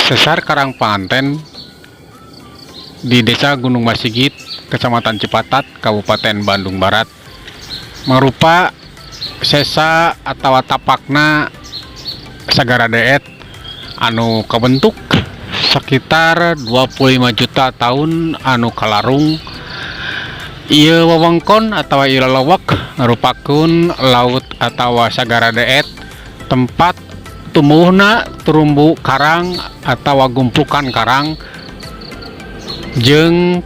Sesar Karangpanganten di Desa Gunung Masigit, Kecamatan Cipatat, Kabupaten Bandung Barat, merupa sesa atau tapakna sagara deet anu kabentuk sekitar 25 juta tahun anu kalarung. Ieu wewengkon atau ieu lelewek ngarupakeun laut atau sagara deet tempat tumbuhna terumbu karang atau gumpukan karang jeung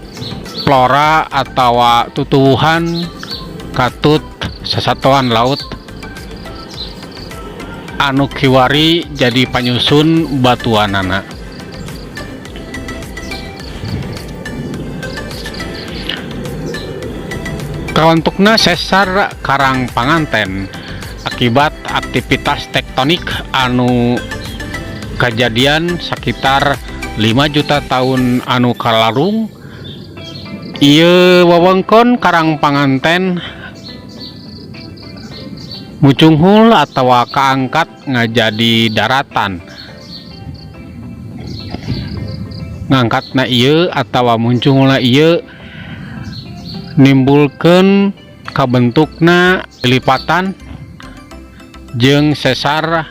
flora atau tutuwuhan katut sasatoan laut anu kiwari jadi panyusun batuanana. Kawentukna sesar Karangpanganten akibat aktivitas tektonik anu kejadian sekitar 5 juta tahun anu kalarung. Ieu wewengkon Karangpanganten mucunghul atau kaangkat ngajadi daratan. Ngangkatna ieu atau muncungulna ieu nimbulkeun kabentukna lipatan jeung sesar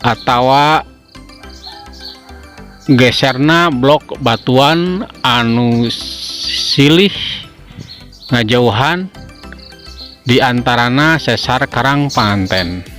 atau geserna blok batuan anu silih ngajauhan di antarana sesar Karangpanganten.